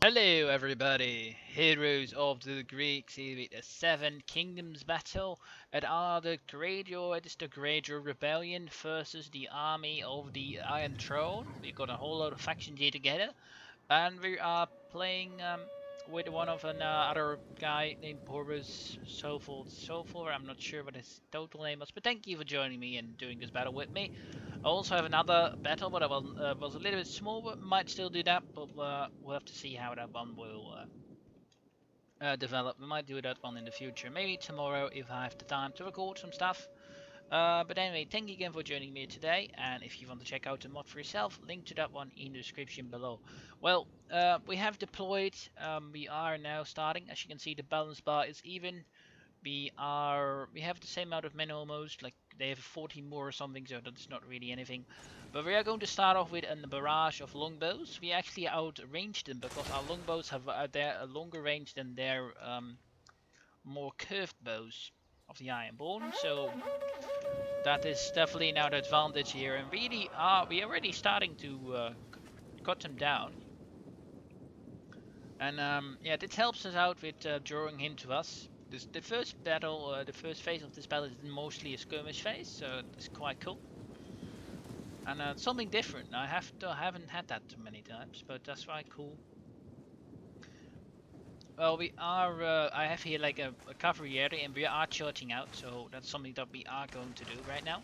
Hello everybody, heroes of the Greeks, here with the 7 Kingdoms battle at the Greyjoy, it is the Greyjoy Rebellion versus the army of the Iron Throne. We got a whole lot of factions here together, and we are playing with one of an other guy named Boris, so forth, so forth. I'm not sure what his total name was, but thank you for joining me and doing this battle with me. I also have another battle, but I was a little bit small, but might still do that. But we'll have to see how that one will develop. We might do that one in the future, maybe tomorrow if I have the time to record some stuff. But anyway, thank you again for joining me today, and if you want to check out the mod for yourself, link to that one in the description below. Well, we have deployed, we are now starting. As you can see, the balance bar is even. We have the same amount of men almost, like they have 40 more or something, so that's not really anything. But we are going to start off with a barrage of longbows. We actually outranged them because our longbows have a longer range than their more curved bows of the Ironborn, so that is definitely now the advantage here, and really we are already starting to cut them down. And yeah, this helps us out with drawing him to us. The first battle, the first phase of this battle is mostly a skirmish phase, so it's quite cool. And something different. I haven't had that too many times, but that's quite cool. Well, we are. I have here like a cavalry area, and we are charging out, so that's something that we are going to do right now.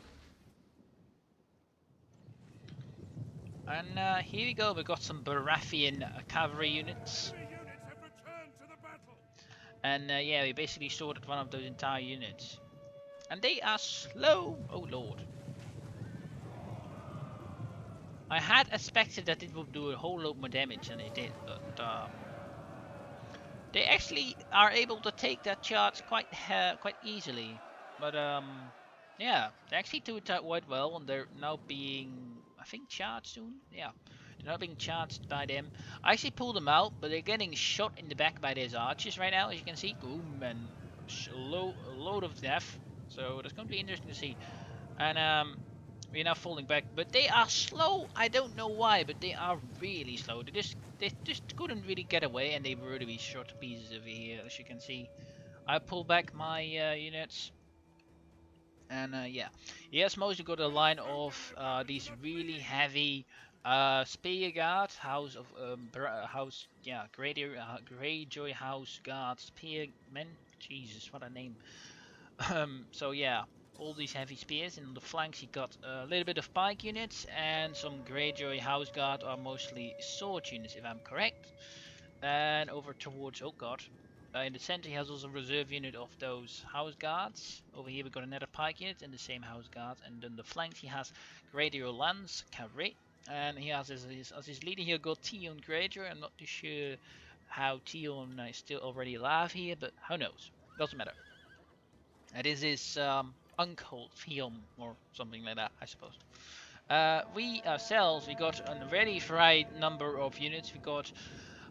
And here we go. We got some Baratheon cavalry units. And yeah, we basically sorted one of those entire units. And they are slow. Oh lord. I had expected that it would do a whole lot more damage than it did, but they actually are able to take that charge quite easily. But yeah, they actually do it quite well, and they're now being, I think, charged soon. Yeah, they're not being charged by them. I actually pulled them out, but they're getting shot in the back by these archers right now, as you can see. Boom, and a load of death. So that's going to be interesting to see. And we're now falling back, but they are slow. I don't know why, but they are really slow. They just couldn't really get away, and they were really short pieces over here, as you can see. I pulled back my units, and yeah, he has mostly got a line of these really heavy spear guard house of house, yeah, Greyjoy house guard spearmen. Jesus, what a name. So yeah, all these heavy spears, and on the flanks he got a little bit of pike units and some Greyjoy House Guard are mostly sword units if I'm correct. And over towards, oh god, in the center he has also a reserve unit of those House Guards. Over here we got another pike unit and the same House Guard, and on the flanks he has Greyjoy Lance Cavalry. And he has as his leader here got Theon Greyjoy. I'm not too sure how Theon is still already alive here, but who knows, doesn't matter. This is uncle film or something like that, I suppose. We ourselves, we got a very varied number of units. We got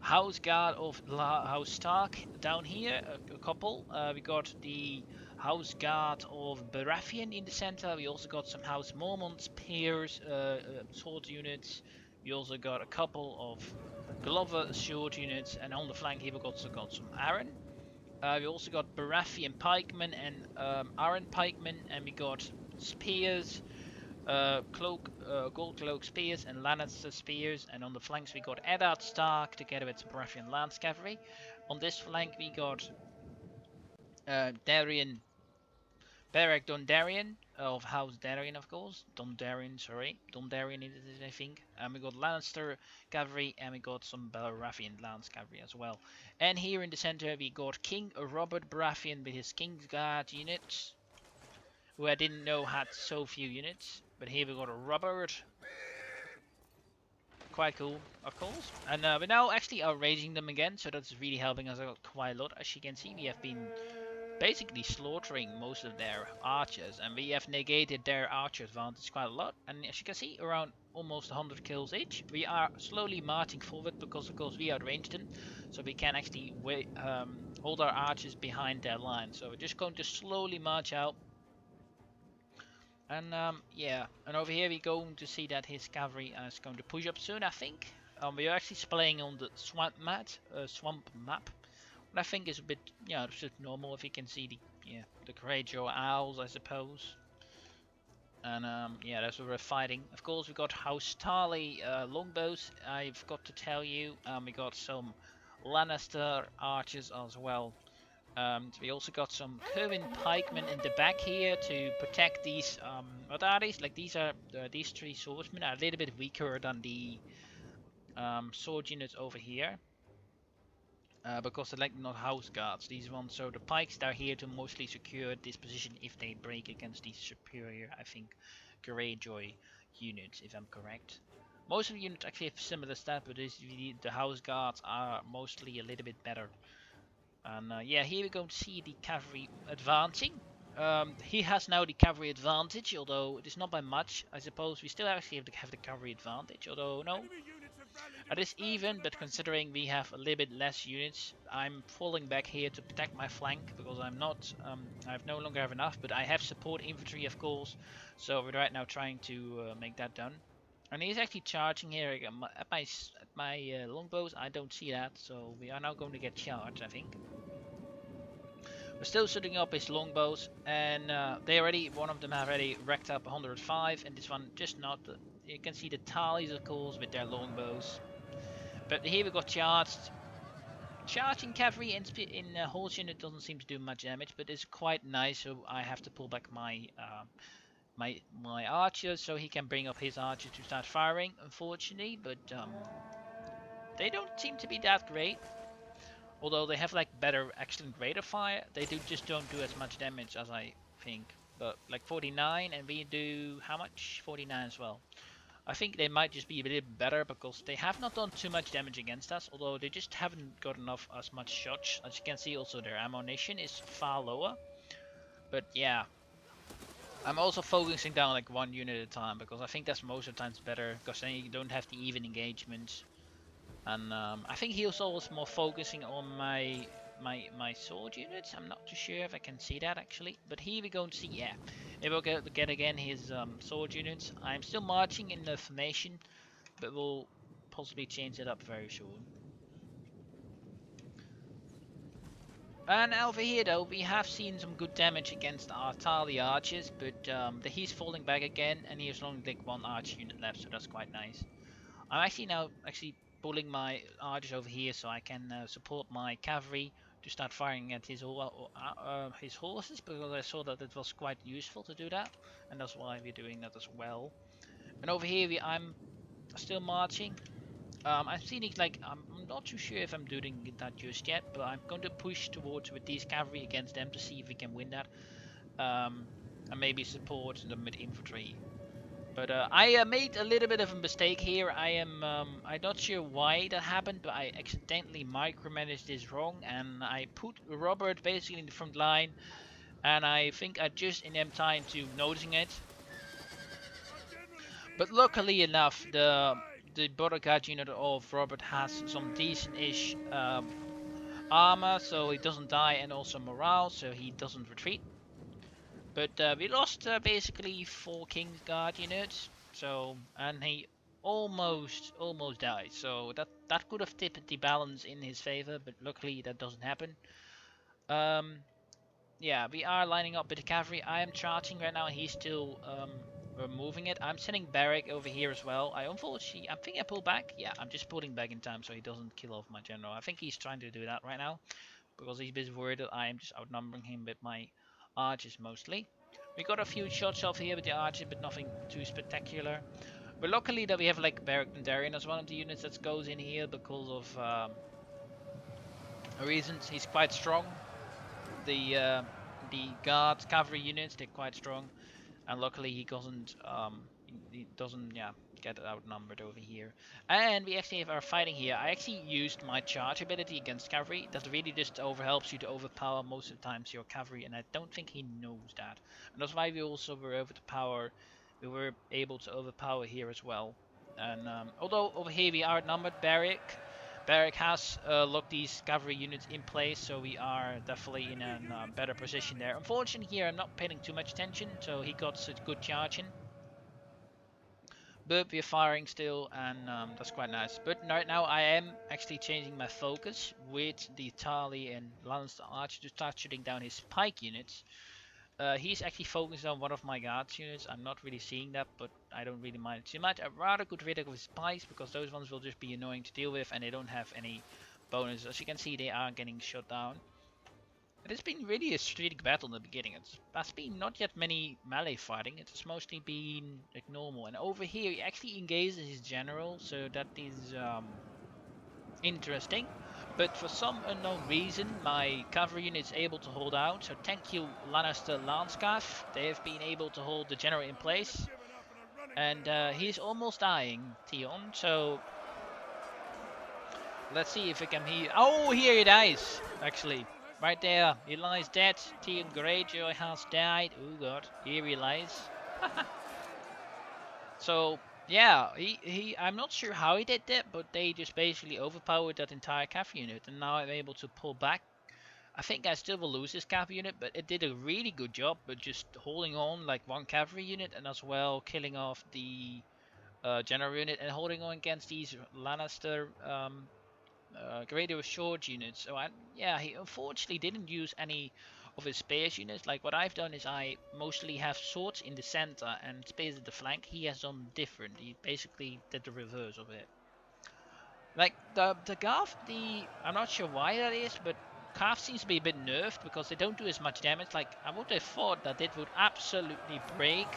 House Guard of House Stark down here, a couple. We got the House Guard of Baratheon in the center. We also got some House Mormont spears, sword units. We also got a couple of Glover sword units, and on the flank here we also got some Aaron. We also got Baratheon pikemen and Iron pikemen, and we got spears, gold cloak spears, and Lannister spears. And on the flanks we got Eddard Stark together with some Baratheon lance cavalry. On this flank we got Darien, Beric Dondarrion of House Darien, of course. Dondarrion, sorry, Dondarrion it is, I think. And we got Lannister cavalry, and we got some Baratheon lance cavalry as well. And here in the center we got King Robert Baratheon with his Kingsguard units, who I didn't know had so few units. But here we got a Robert, quite cool, of course. And we're now actually outraging them again, so that's really helping us out quite a lot. As you can see, we have been basically slaughtering most of their archers, and we have negated their archer advantage quite a lot. And as you can see, around almost 100 kills each. We are slowly marching forward because of course we outranged them, so we can actually hold our archers behind their line. So we're just going to slowly march out. And yeah, and over here we're going to see that his cavalry is going to push up soon, I think. We are actually playing on the swamp map. What I think is a bit, yeah, it's just normal if you can see the Greyjoy owls, I suppose. And yeah, that's what we're fighting. Of course, we got House Tarly longbows. I've got to tell you, we got some Lannister archers as well. We also got some Curvin pikemen in the back here to protect these. What are these? Like these three swordsmen are a little bit weaker than the sword units over here. Because they're like not house guards, these ones. So the pikes are here to mostly secure this position if they break against these superior, I think, Greyjoy units, if I'm correct. Most of the units actually have similar stats, but the house guards are mostly a little bit better. And yeah, here we go to see the cavalry advancing. He has now the cavalry advantage, although it is not by much. I suppose we still actually have the cavalry advantage, although no. It is even, but considering we have a little bit less units, I'm falling back here to protect my flank because I'm not, I no longer have enough, but I have support infantry, of course, so we're right now trying to make that done. And he's actually charging here at my longbows. I don't see that, so we are now going to get charged, I think. We're still setting up his longbows, and one of them have already racked up 105, and this one just not. You can see the tallies, of course, with their longbows. But here we got charged. Charging cavalry in horse unit doesn't seem to do much damage, but it's quite nice. So I have to pull back my my archers so he can bring up his archers to start firing. Unfortunately, but they don't seem to be that great. Although they have like better, excellent rate of fire, they just don't do as much damage as I think. But like 49, and we do how much? 49 as well. I think they might just be a bit better because they have not done too much damage against us, although they just haven't got enough as much shots. As you can see, also their ammunition is far lower. But yeah, I'm also focusing down like one unit at a time because I think that's most of the times better because then you don't have the even engagement. And I think he also was more focusing on my sword units. I'm not too sure if I can see that actually, but here we go to see. Yeah, here we'll get again his sword units. I'm still marching in the formation, but we'll possibly change it up very soon. And over here though, we have seen some good damage against our Tali archers, but he's falling back again, and he has only like one archer unit left, so that's quite nice. I'm actually now pulling my archers over here so I can support my cavalry to start firing at his horses, because I saw that it was quite useful to do that, and that's why we're doing that as well. And over here I'm still marching. I'm seeing like I'm not too sure if I'm doing that just yet, but I'm going to push towards with these cavalry against them to see if we can win that, and maybe support them with infantry. But I made a little bit of a mistake here. I'm not sure why that happened, but I accidentally micromanaged this wrong, and I put Robert basically in the front line, and I think I just in time to noticing it. But luckily enough, the bodyguard unit of Robert has some decent-ish armor, so he doesn't die, and also morale, so he doesn't retreat. But we lost basically 4 Kingsguard units, so, and he almost died. So that could have tipped the balance in his favor, but luckily that doesn't happen. Yeah, we are lining up with the cavalry. I am charging right now. He's still moving it. I'm sending Barrack over here as well. I think I pull back. Yeah, I'm just pulling back in time so he doesn't kill off my general. I think he's trying to do that right now because he's a bit worried that I am just outnumbering him with my archers mostly. We got a few shots off here with the archers, but nothing too spectacular. But luckily that we have like Barrack and Darien as one of the units that goes in here because of reasons. He's quite strong. The guards cavalry units, they're quite strong, and luckily he doesn't yeah get outnumbered over here. And we actually are fighting here. I actually used my charge ability against cavalry. That really just helps you to overpower most of the times your cavalry, and I don't think he knows that. And that's why we also were we were able to overpower here as well. And although over here we are outnumbered, Barrack has locked these cavalry units in place, so we are definitely in a better position there. Unfortunately here I'm not paying too much attention, so he got such good charging. But we're firing still, and that's quite nice. But right now I am actually changing my focus with the Tali and Lannister Archer to start shooting down his pike units. He's actually focused on one of my guards units. I'm not really seeing that, but I don't really mind it too much. I'd rather get rid of his pikes because those ones will just be annoying to deal with, and they don't have any bonus. As you can see, they are getting shot down. It has been really a strategic battle in the beginning. There's been not yet many melee fighting. It's mostly been like normal. And over here, he actually engages his general, so that is interesting. But for some unknown reason, my cavalry unit is able to hold out. So thank you, Lannister Landscarf. They have been able to hold the general in place. And he's almost dying, Theon. So let's see if we can heal. Oh, here he dies, actually. Right there, he lies dead. Theon Greyjoy has died. Oh god, here he lies. So, yeah, I'm not sure how he did that, but they just basically overpowered that entire cav unit, and now I'm able to pull back. I think I still will lose this cav unit, but it did a really good job, but just holding on like one cavalry unit, and as well killing off the general unit, and holding on against these Lannister greater short units. So yeah, he unfortunately didn't use any of his spears units. Like what I've done is I mostly have swords in the center and spears at the flank. He has done different. He basically did the reverse of it. Like the Garth, I'm not sure why that is, but Calf seems to be a bit nerfed because they don't do as much damage. Like I would have thought that it would absolutely break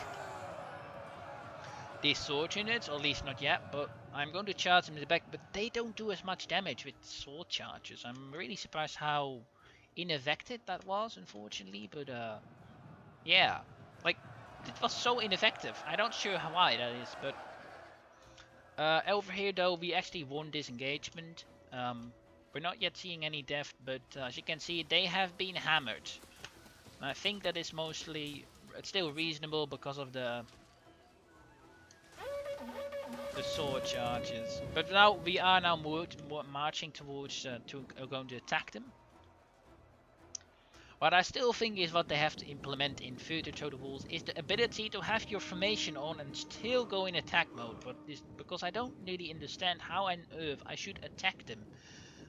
these sword units, or at least not yet, but I'm going to charge them in the back, but they don't do as much damage with sword charges. I'm really surprised how ineffective that was, unfortunately, but yeah, like, it was so ineffective. I'm not sure why that is, but over here though, we actually won this engagement. We're not yet seeing any death, but as you can see, they have been hammered. And I think that is mostly, it's still reasonable because of the sword charges. But now we are now marching towards going to attack them. What I still think is what they have to implement in further total wars is the ability to have your formation on and still go in attack mode. But this, because I don't really understand how on earth I should attack them.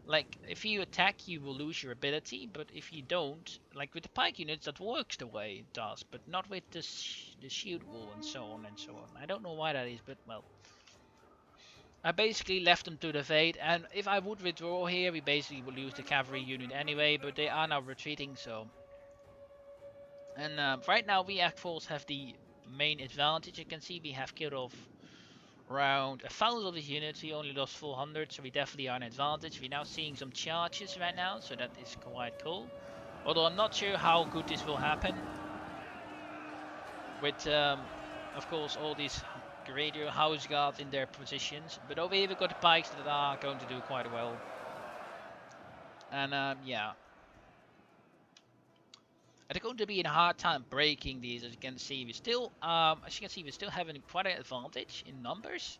Like, if you attack, you will lose your ability, but if you don't, like with the pike units, that works the way it does, but not with the shield wall and so on and so on. I don't know why that is, but well. I basically left them to the fate, and if I would withdraw here, we basically would lose the cavalry unit anyway, but they are now retreating, so. And right now we of course have the main advantage. You can see we have killed off around 1,000 of these units. We only lost 400, so we definitely are an advantage. We're now seeing some charges right now, so that is quite cool. Although I'm not sure how good this will happen with, of course, all these radio house guards in their positions. But over here we've got the pikes that are going to do quite well. And yeah. It's going to be a hard time breaking these. As you can see, we're still having quite an advantage in numbers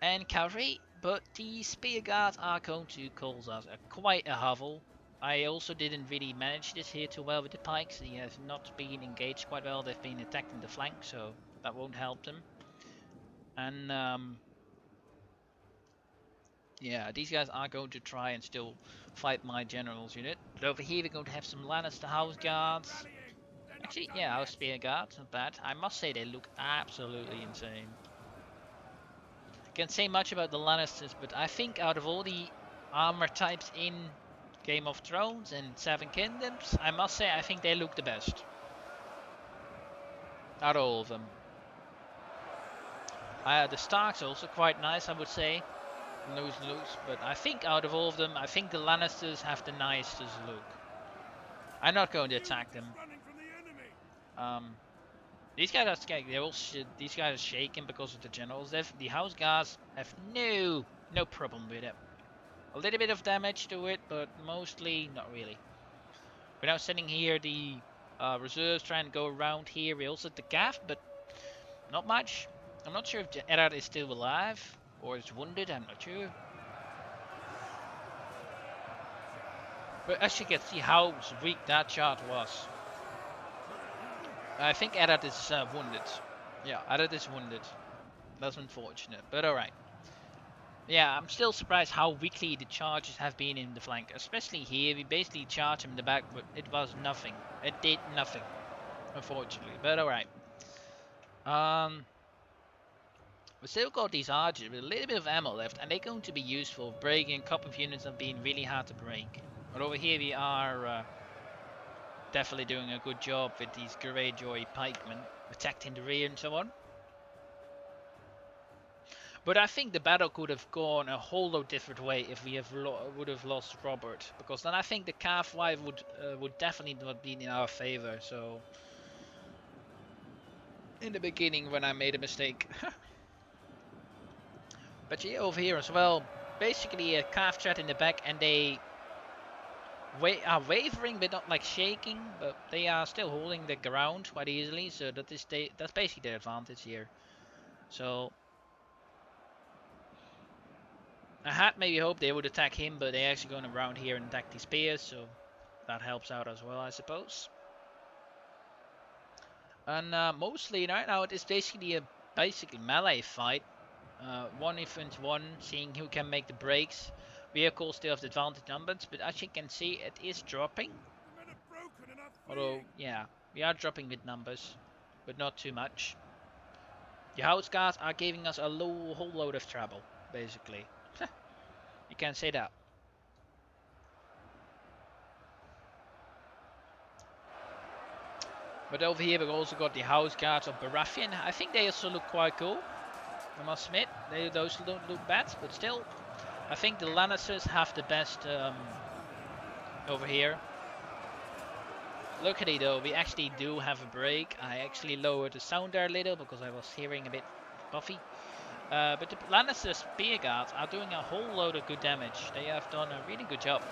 and cavalry, but the spear guards are going to cause us quite a hovel. I also didn't really manage this here too well with the pikes. They have not been engaged quite well. They've been attacking the flank, so that won't help them. And yeah, these guys are going to try and still fight my general's unit. But over here we're going to have some Lannister house guards. Actually, yeah, our spear guards, not bad. I must say they look absolutely insane. Can't say much about the Lannisters, but I think out of all the armor types in Game of Thrones and Seven Kingdoms, I must say I think they look the best. Out of all of them. The Starks are also quite nice, I would say. Loose, but I think out of all of them, I think the Lannisters have the nicest look. I'm not going to attack them. These guys are scared. These guys are shaking because of the generals. The house guards have no problem with it. A little bit of damage to it, but mostly not really. We're now sending here the reserves, trying to go around here. We also had the gaff, but not much. I'm not sure if Eddard is still alive or is wounded. I'm not sure. But as you can see how weak that shot was. I think Eddard is wounded. Yeah, Eddard is wounded. That's unfortunate, but alright. Yeah, I'm still surprised how weakly the charges have been in the flank, especially here. We basically charged him in the back, but it was nothing. It did nothing, unfortunately. But alright. We still got these archers with a little bit of ammo left, and they're going to be useful. Breaking a couple of units have been really hard to break. But over here we are definitely doing a good job with these Greyjoy pikemen, protecting the rear and so on. But I think the battle could have gone a whole lot different way if we would have lost Robert, because then I think the calf wife would definitely not be in our favor. So in the beginning when I made a mistake. But yeah, over here as well, basically a calf chat in the back, and they are wavering but not like shaking, but they are still holding the ground quite easily. So that's basically their advantage here. So I had maybe hoped they would attack him, but they're actually going around here and attack the spears, so that helps out as well, I suppose. And mostly right now it is basically a melee fight. 1v1, seeing who can make the breaks. Vehicles still have the advantage numbers, but as you can see, it is dropping. Although, yeah, we are dropping with numbers, but not too much. The house guards are giving us a whole load of trouble, basically. You can say that. But over here we've also got the house guards of Baratheon. I think they also look quite cool, I must admit. Those don't look bad, but still, I think the Lannisters have the best over here. Luckily though, we actually do have a break. I actually lowered the sound there a little because I was hearing a bit puffy. But the Lannister spear guards are doing a whole load of good damage. They have done a really good job.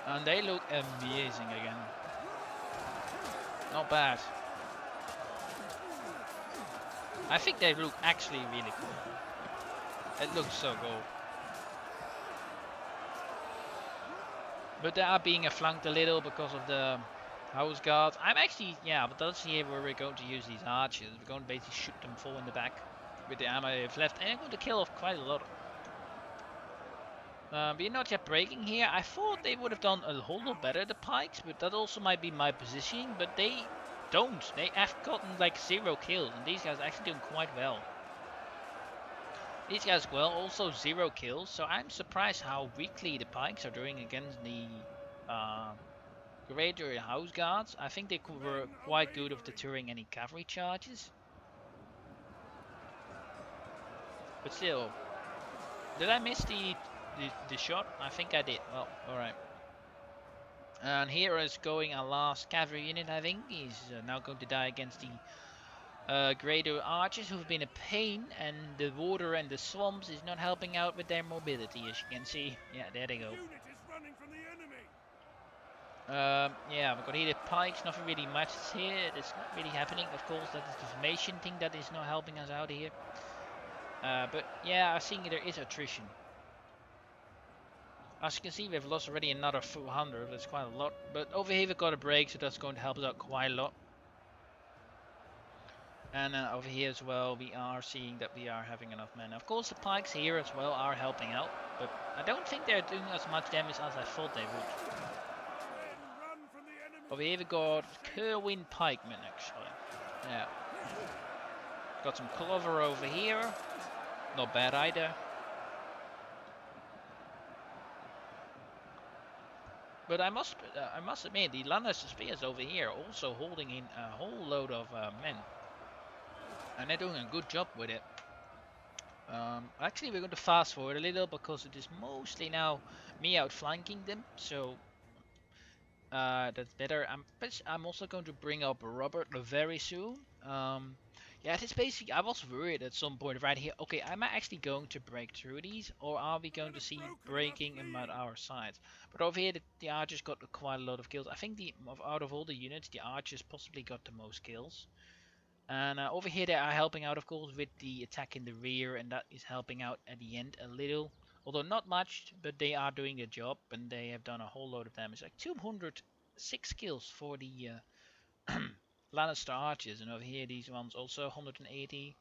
And they look amazing again. Not bad. I think they look actually really cool. It looks so cool. But they are being flanked a little because of the house guards. I'm actually, yeah, but that's here where we're going to use these archers. We're going to basically shoot them full in the back with the ammo they've left. And I'm going to kill off quite a lot. We're not yet breaking here. I thought they would have done a whole lot better, the pikes, but that also might be my positioning. But they don't. They have gotten like 0 kills, and these guys are actually doing quite well. These guys well, also 0 kills, so I'm surprised how weakly the pikes are doing against the Greyjoy house guards. I think they were quite good of deterring any cavalry charges. But still, did I miss the shot? I think I did. Well, alright. And here is going our last cavalry unit, I think. He's now going to die against the Greyjoy archers, who've been a pain, and the water and the swamps is not helping out with their mobility, as you can see. Yeah, there they go. Yeah, we've got here the pikes, nothing really matters here. It's not really happening. Of course, that is the formation thing that is not helping us out here. But yeah, I think there is attrition. As you can see, we've lost already another 400. That's quite a lot. But over here we've got a break, so that's going to help us out quite a lot. And over here as well, we are seeing that we are having enough men. Of course, the pikes here as well are helping out, but I don't think they're doing as much damage as I thought they would. Over here we got Kerwin pikemen, actually. Yeah. Got some clover over here. Not bad either. But I must admit, the Lannister spears over here are also holding in a whole load of men. And they're doing a good job with it. Actually, we're going to fast forward a little because it is mostly now me outflanking them, so that's better. I'm also going to bring up Robert very soon. Yeah, it is basically. I was worried at some point right here. Okay, am I actually going to break through these, or are we going to see breaking them at our sides? But over here, the archers got quite a lot of kills. I think out of all the units, the archers possibly got the most kills. And over here they are helping out, of course, with the attack in the rear, and that is helping out at the end a little. Although not much, but they are doing their job, and they have done a whole load of damage. Like 206 kills for the Lannister archers, and over here these ones also 180.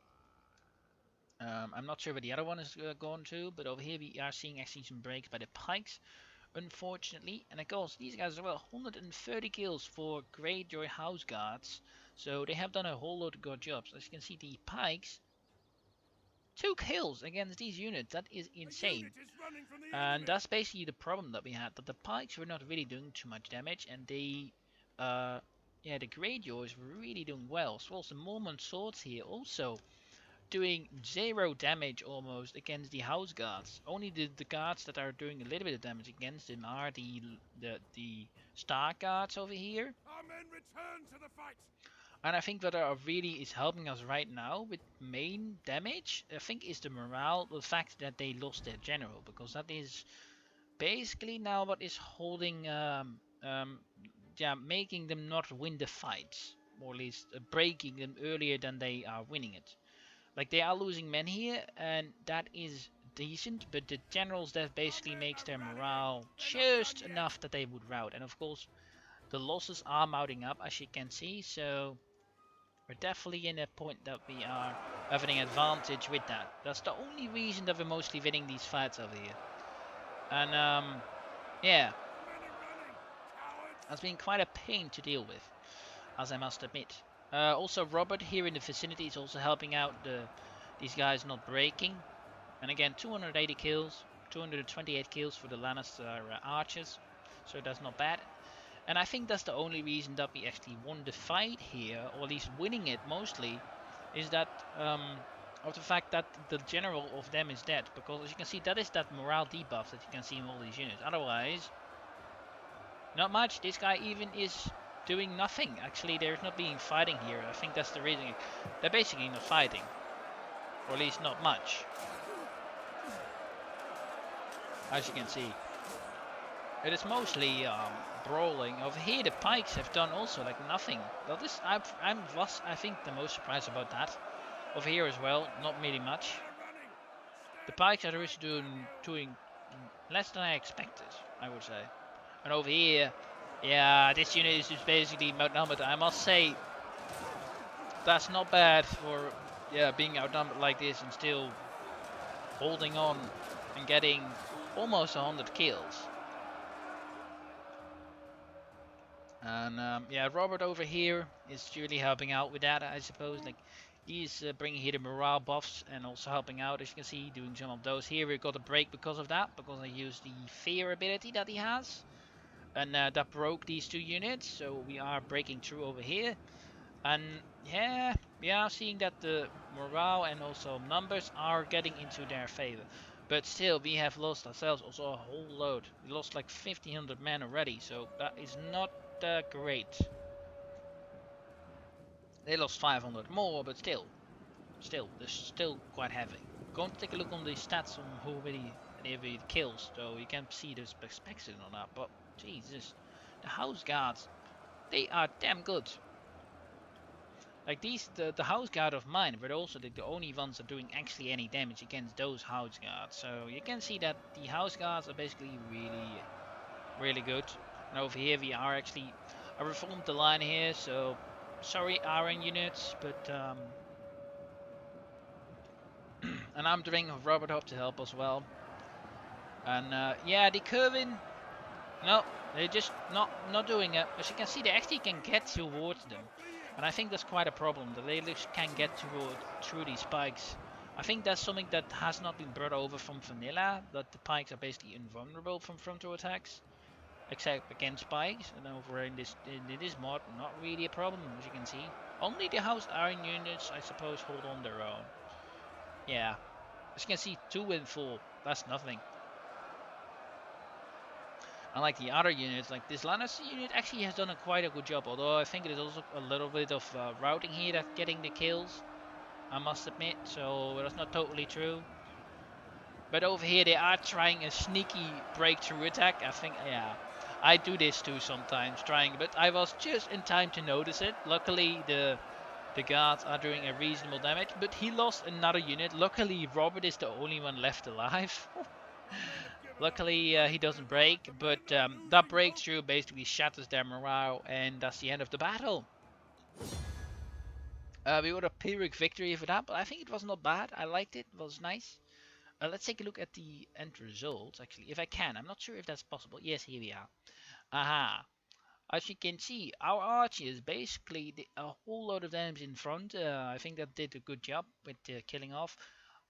I'm not sure where the other one is going to, but over here we are seeing actually some breaks by the pikes, unfortunately. And of course, these guys as well, 130 kills for Greyjoy House Guards. So they have done a whole lot of good jobs. As you can see, the pikes, 2 kills against these units. That is insane. And that's basically the problem that we had, that the pikes were not really doing too much damage, and they, yeah, the Greyjoys were really doing well. As well as the Mormon swords here also doing 0 damage almost against the house guards. Only the guards that are doing a little bit of damage against them are the star guards over here. Our men return to the fight. And I think that really is helping us right now with main damage, I think, is the morale, the fact that they lost their general, because that is basically now what is holding, yeah, making them not win the fights, or at least breaking them earlier than they are winning it. Like, they are losing men here, and that is decent, but the generals, that basically makes their morale just enough that they would rout. And of course, the losses are mounting up, as you can see, so we're definitely in a point that we are having an advantage with that. That's the only reason that we're mostly winning these fights over here. And yeah, that's been quite a pain to deal with, as I must admit. Also, Robert here in the vicinity is also helping out these guys not breaking. And again, 280 kills, 228 kills for the Lannister archers, so that's not bad. And I think that's the only reason that we actually won the fight here, or at least winning it mostly, is that of the fact that the general of them is dead. Because as you can see, that is that morale debuff that you can see in all these units. Otherwise, not much. This guy even is doing nothing. Actually, there's not being fighting here. I think that's the reason. They're basically not fighting, or at least not much. As you can see, it is mostly brawling. Over here, the pikes have done also like nothing. That is, I think the most surprised about that. Over here as well, not really much. The pikes are just doing less than I expected, I would say. And over here, yeah, this unit is just basically outnumbered. I must say, that's not bad for, yeah, being outnumbered like this and still holding on and getting almost 100 kills. And yeah, Robert over here is really helping out with that, I suppose. Like, he's bringing here the morale buffs and also helping out, as you can see, doing some of those. Here we got a break because of that, because I used the fear ability that he has. And that broke these 2 units, so we are breaking through over here. And yeah, we are seeing that the morale and also numbers are getting into their favor. But still, we have lost ourselves also a whole load. We lost like 1500 men already, so that is not great. They lost 500 more, but still, they're still quite heavy. Going to take a look on the stats on who really kills, so you can see the specs on that. But Jesus, the house guards, they are damn good. Like these, the house guard of mine were also the only ones that are doing actually any damage against those house guards. So you can see that the house guards are basically really good. And over here we are actually, I reformed the line here, so sorry iron units, but and I'm bringing Robert up to help as well. And yeah, the curving, no, they're just not doing it. As you can see, they actually can get towards them. And I think that's quite a problem, that they just can't get through these spikes. I think that's something that has not been brought over from vanilla, that the pikes are basically invulnerable from frontal attacks, except against spikes. And over in this mod, not really a problem, as you can see. Only the house iron units, I suppose, hold on their own. Yeah, as you can see, 2 and 4, that's nothing. Unlike the other units, like this Lannister unit actually has done quite a good job, although I think it is also a little bit of routing here that's getting the kills, I must admit, so that's not totally true. But over here they are trying a sneaky breakthrough attack. I think, yeah, I do this too sometimes, trying, but I was just in time to notice it. Luckily the guards are doing a reasonable damage, but he lost another unit. Luckily Robert is the only one left alive. Luckily, he doesn't break, but that breakthrough basically shatters their morale, and that's the end of the battle. We got a Pyrrhic victory for that, but I think it was not bad. I liked it. It was nice. Let's take a look at the end results, actually, if I can. I'm not sure if that's possible. Yes, here we are. Aha. As you can see, our archers basically did a whole lot of damage in front. I think that did a good job with killing off.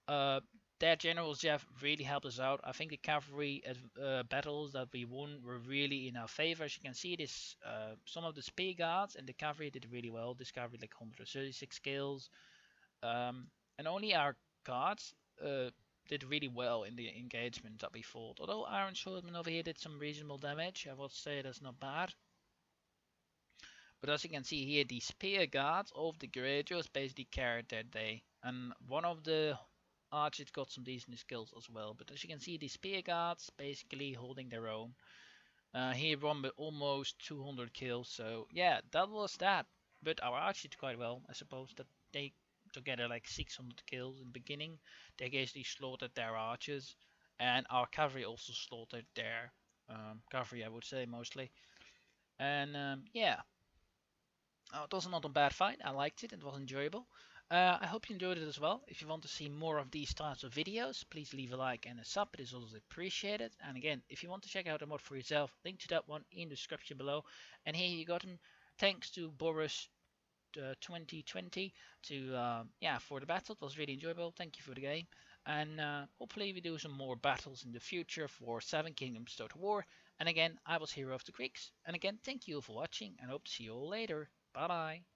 Uh, their generals Jeff really helped us out. I think the cavalry battles that we won were really in our favor. As you can see, this some of the spear guards and the cavalry did really well. This cavalry like 136 kills, and only our guards did really well in the engagement that we fought. Although Iron Swordman over here did some reasonable damage, I would say that's not bad. But as you can see here, the spear guards of the Greyjoys basically carried their day. And one of the archers got some decent skills as well. But as you can see, the spear guards basically holding their own. He won with almost 200 kills. So yeah, that was that. But our archers did quite well. I suppose that they together like 600 kills in the beginning. They basically slaughtered their archers. And our cavalry also slaughtered their cavalry, I would say, mostly. And yeah, it was not a bad fight. I liked it. It was enjoyable. I hope you enjoyed it as well. If you want to see more of these types of videos, please leave a like and a sub. It is always appreciated. And again, if you want to check out the mod for yourself, link to that one in the description below. And here you got him. Thanks to Boris 2020 to yeah, for the battle. It was really enjoyable. Thank you for the game. And hopefully we do some more battles in the future for Seven Kingdoms Total War. And again, I was Hero of the Greeks. And again, thank you for watching and hope to see you all later. Bye bye.